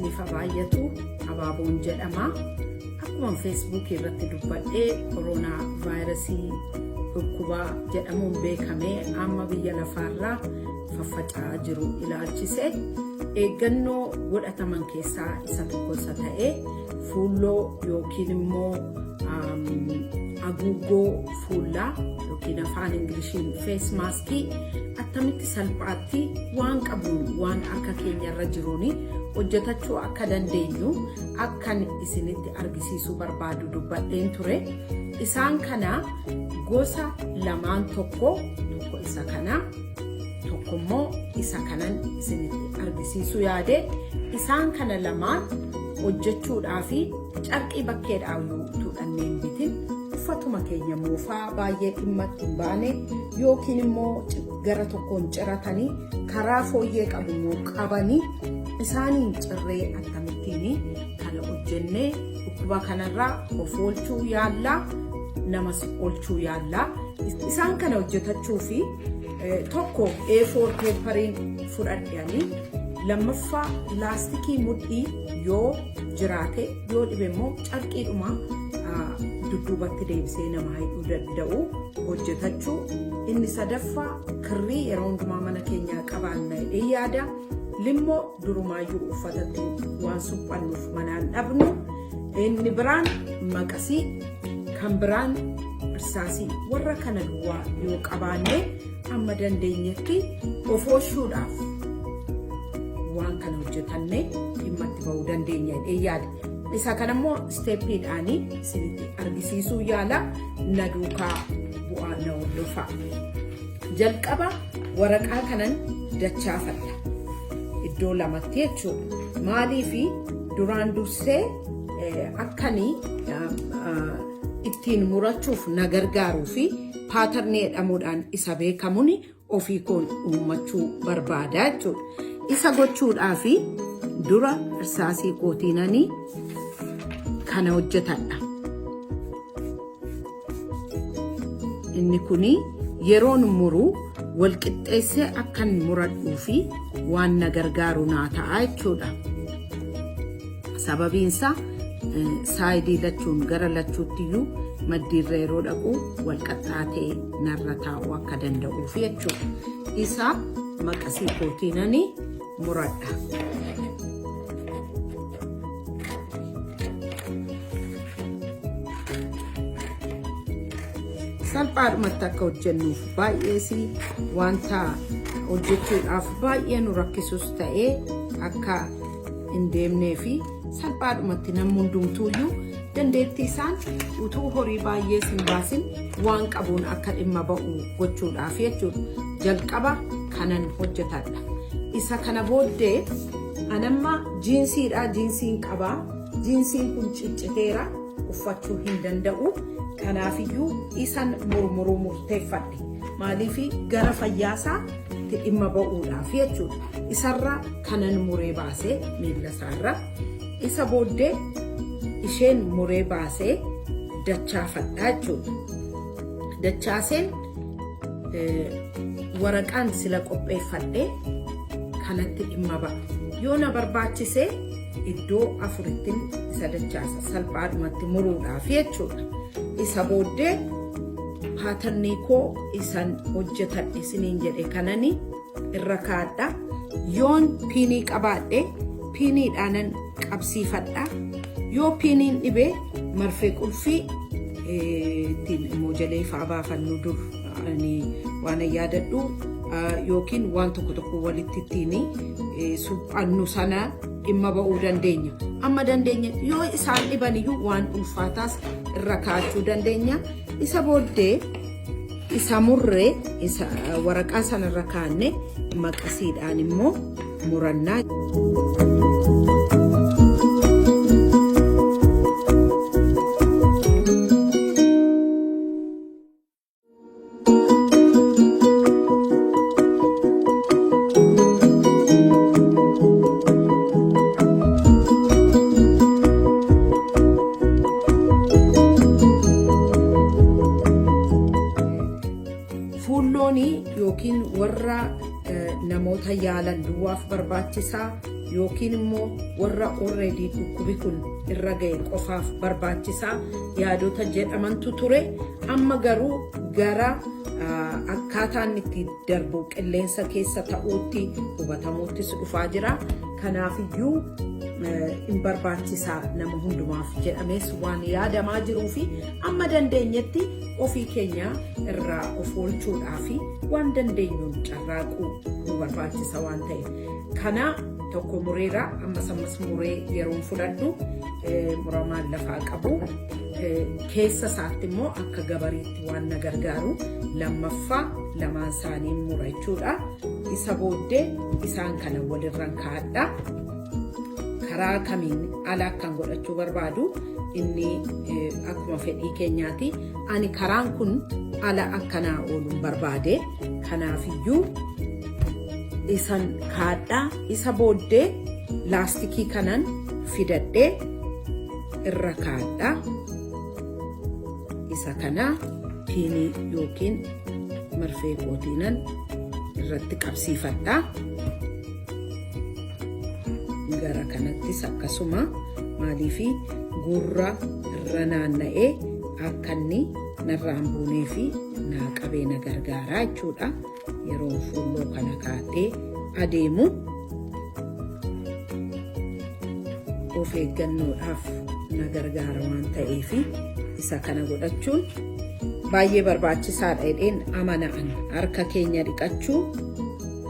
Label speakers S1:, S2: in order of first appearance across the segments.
S1: bifa baay'atu Abaaboon jedhama. Akkuma Facebook irratti dubbadhee koronaa vaayirasii dhukkuba jedhamuun beekamee amma biyya lafaarraa faffaca'aa jiru ilaalchise eeggannoo godhataman keessaa isa tokko ta'ee fuuloo yookiin immoo aguuggoo fuulaa yookiin afaan Ingiliishiin face maskii attamitti salphaatti waan qabnuun waan akka keenyarra jiruuni hojjetachuu akka dandeenyu akkan isinitti argisiisuu barbaadu dubbadheen ture. Isaan kana gosa lamaan tokko isa kana tokkommoo isa kanan isinitti argisiisuu yaade. Isaan kana lamaan hojjechuudhaaf carqii bakkeedhaan tuudhanneen bitin uffatuma keenya moofaa baay'ee dhimma hin baane yookiin immoo gara tokkoon ciratanii karaa fooyyee qabu qabanii isaaniin cirree akkamittiin kana hojjennee dhukkuba kanarraa of oolchuu yaallaa namas oolchuu yaallaa. Isaan kana hojjetachuu fi tokko A4 peepariin fudhadhanii lammaffaa laastikii mudhii yoo jiraate yoo dhibe immoo carqiidhuma dudduubatti deebisee nama hidhuu danda'u hojjetachuu. Inni sadaffaa kirrii yeroo hundumaa mana keenyaa qabaanna dhiyaadha. Limmoo durumaayyuu uffatatti waan suphannuuf manaan dhabnu. Inni biraan maqasii, kan biraan irsaasii. Warra kana duwwaa yoo qabaanne amma dandeenyetti of oolchuudhaaf waan kana hojjetanne dhimma itti ba'uu dandeenya dhiyaadha. Isa kanammoo steeppiidhaanii isinitti argisiisuu yaala na duukaa bu'aa na hordofaa. Jalqaba waraqaa kanan dachaafadha. Iddoo lamatti jechuudha. Maaliifi duraan dursee akkanii ittiin murachuuf na gargaaruu fi paatarnii jedhamuudhaan isa beekamuun ofii koon uummachuu barbaada jechuudha. Isa gochuudhaaf dura irsaasii kootiinanii kana hojjetadha. Inni kuni yeroon muruu wal qixxeessee akkan muradhuu fi waan na gargaaru naa ta'a jechuudha. Sababiinsa saayidii lachuun gara lachuuttiyyuu maddiirra yeroo dhaqu wal qaxxaatee narra taa'uu akka danda'uuf jechuudha. Isa maqasii kootiinanii muradha. Salphaadhumatti akka hojjennuuf baay'eesi wanta hojjechuudhaaf baay'ee nu rakkisus ta'ee akka hin deemnee fi salphaadhumatti namni hundumtuuyyuu dandeettii isaan utuu horii baay'ee hin baasin waan qabuun akka dhimma ba'u gochuudhaaf jechuudha. Jalqaba kanan hojjetadha. Isa kana booddee anamma jiinsiidha. Jiinsiin qabaa. Jiinsiin kun cicciteera uffachuu hin danda'u. Kanaafiyyuu isan murmuruu murteeffadhe. Maaliifi gara fayyaasaa itti dhimma ba'uudhaaf jechuudha. Isarra kanan muree baasee miila isaarra. Isa booddee isheen muree baasee dachaafadha jechuudha. Dachaaseen waraqaan sila qopheeffadhe kanatti dhimma ba'a. Yoo na barbaachisee iddoo afurittiin isa dachaasa salphaadhumatti muruudhaaf jechuudha. Isa booddee paatarnii koo isan hojjetadhe isiniin jedhe kanani irra kaadha. Yoon piinii qabaadhe piiniidhaanan qabsiifadha. Yoo piiniin dhibee marfee qulfii ittiin immoo jalee fa'aa baafannu dur waan yaadadhu yookiin waan tokko tokko walitti ittiin suphannu sana dhimma ba'uu dandeenya. Amma dandeenya yoo isaan dhibaniyyuu waan ulfaataas irra kaa'achuu dandeenya. Isa booddee isa murree isa waraqaa sana irra kaa'anne maqasiidhaan immoo murannaa. Fuulloonii yookiin warra namoota yaalan duwwaaf barbaachisaa yookiin immoo warra already dhukkubi kun irra ga'e qofaaf barbaachisaa yaadota jedhamantu ture. Amma garuu gara akkaataan itti darbu qilleensa keessa ta'uutti hubatamuuttis dhufaa jira. Kanaafiyyuu in barbaachisaa nama hundumaaf jedhamees waan yaadamaa jiruu fi amma dandeenyetti ofii keenya irraa of oolchuudhaa fi waan dandeenyuun carraaquu nu barbaachisa waan ta'eef. Kana tokko mureera ammas muree yeroon fudhadhu muramaan lafaa qabu keessa isaatti immoo akka gabariitti waan na gargaaru lammaffaa lamaan isaanii mura jechuudha. Isa booddee isaan kana walirraan kaa'adha. Karaa kamiin ala akkan godhachuu barbaadu inni akkuma fedhii keenyaati. Ani karaan kun ala akkanaa ooluun barbaade. Kanaafiyyuu isan kaadhaa. Isa booddee laastikii kanan fidadhee irra kaadhaa. Isa kana piinii yookiin marfee kootiinan irratti qabsiifadhaa. Gara kanattis akkasuma maaliifi gurra irra naanna'ee akka inni narraan buunee fi naa qabee na gargaaraa jechuudha. Yeroo fuulloo kana kaa'ee adeemu of eeggannoodhaaf na gargaara waan ta'eef isa kana godhachuun baay'ee barbaachisaadha jedheen amana'an. Harka keenya dhiqachuu,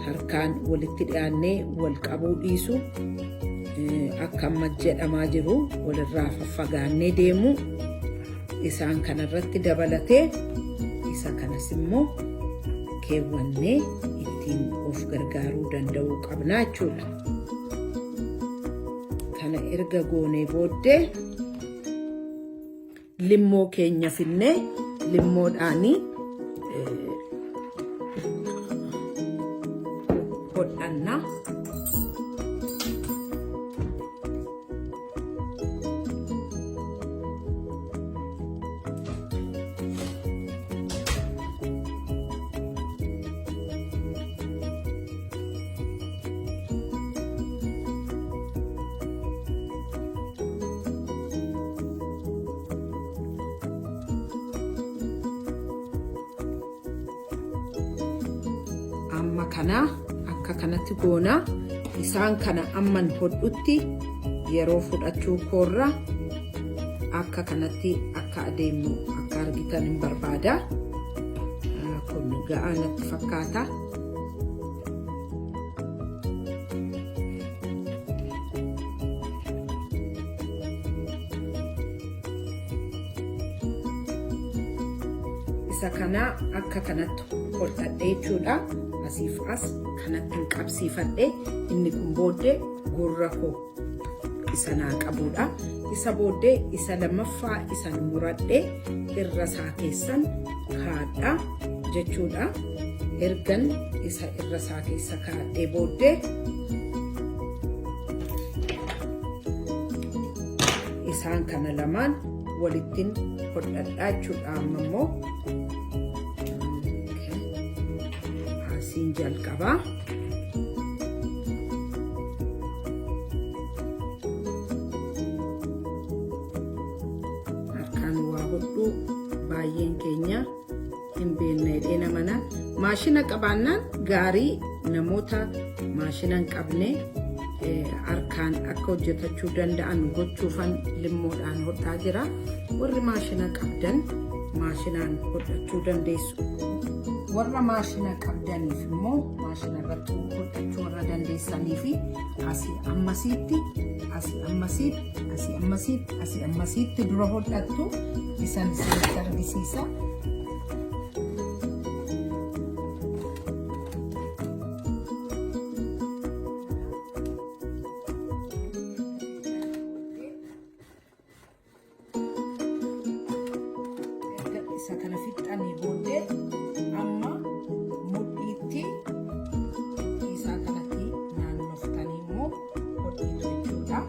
S1: harkaan walitti dhiyaannee wal qabuu dhiisu, akka amma jedhamaa jiru walirraa faffagaannee deemu isaan kanarratti dabalatee isa kanas immoo keewwannee ittiin of gargaaruu danda'uu qabna jechuudha. Kana erga goonee booddee limmoo keenya finnee limmoodhaanii hodhanna. Amma kana akka kanatti goona. Isaan kana amman hodhutti yeroo fudhachuu koorra akka kanatti akka adeemu akka argitan hin barbaada. Kun ga'aa natti fakkaata. Isa kana akka kanatti hodhadhee jechuudha. Asiif as kanatti qabsiifadhee inni kun booddee gurra koo isa naa qabuudha. Isa booddee isa lammaffaa isan muradhee irra isaa keessan kaadhaa jechuudha. Ergan isa irra isaa keessa kaadhee booddee isaan kana lamaan walittiin hodhadhaa jechuudha. Amma immoo jalqabaa harkaan waa hodhuu baay'een keenya hin beekne jedhee mana maashina qabaannaan gaarii. Namoota maashina hin qabne harkaan akka hojjetachuu danda'an gochuufan limmoodhaan hodhaa jira. Warri maashina qabdan maashinaan hodhachuu dandeessu. Warra maashina qabdaniif immoo maashina irratti hodhachuu warra dandeessanii fi asii ammasiitti dura hodhattu isan isinitti argisiisa. Isa kana fixanii booddee amma mudhiitti isaa kanatti naannoftanii immoo hodhiitu jechuudha.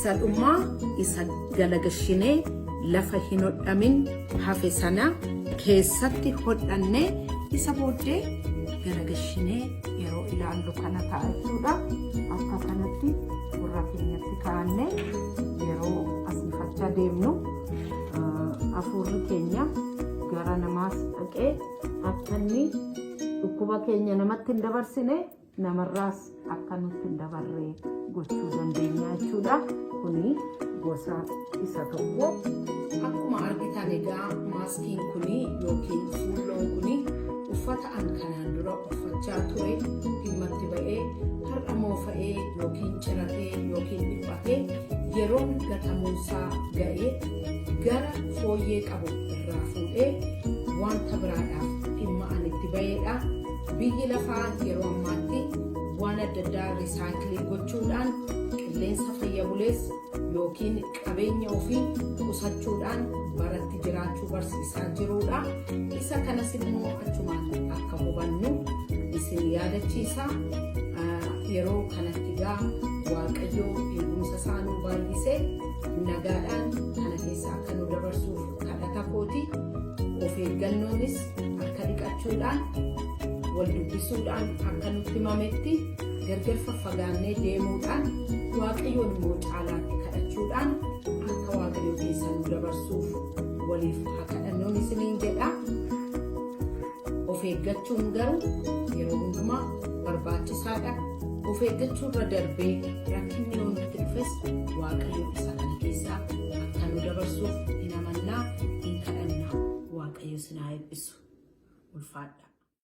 S1: isa dhumaa isa galagashinee lafa hin hodhamin hafe sana keessatti hodhannee isa booddee galagashinee yeroo ilaallu kana taa'achuudha. Akka kanatti gurra keenyatti kaa'annee yeroo asifachaa deemnu hafuurri keenya gara namaas dhaqee akka inni dhukkuba keenya namatti hin dabarsine namarraas akka nutti hin dabarre gochuu dandeenya jechuudha. Kuni gosa isa tokko. Akkuma argitan egaa maaskiin kuni yookiin fuulloon kuni uffata an kanaan dura uffachaa ture dhimmatti ba'ee har'a moofa'ee yookiin ciratee yookiin dhiphatee yeroon gatamuusaa ga'ee gara fooyyee qabu irraa fuudhee wanta biraadhaaf dhimma an itti ba'eedha. Biyyi lafaa yeroo ammaatti waan adda addaa risaayikilii gochuudhaan qilleensa fayyabulees yookiin qabeenya ofii qusachuudhaan baratti jiraachuu barsiisaa jiruudha. Isa kanas immoo achumaan akka hubannu isin yaadachiisa. Yeroo kanatti gaa Waaqayyoo eegumsa isaa nuu baay'isee nagaadhaan kana keessa akka nu dabarsuuf kadhata kooti. Of eeggannoonis akka dhiqachuudhaan wal dubbisuudhaan akka nutti himametti gargar faffagaannee deemuudhaan Waaqayyoon immoo caalaatti kadhachuudhaan akka Waaqayyo keessa nu dabarsuuf waliif haa kadhannuun isiniin jedha. Of eeggachuun garuu yeroo hundumaa barbaachisaadha. Of eeggachuurra darbee rakkinni yoo nutti dhufes Waaqayyo isa kana keessaa akka nu dabarsuuf hin amannaa hin kadhannaa. Waaqayyo isin haa eebbisu. Ulfaadha.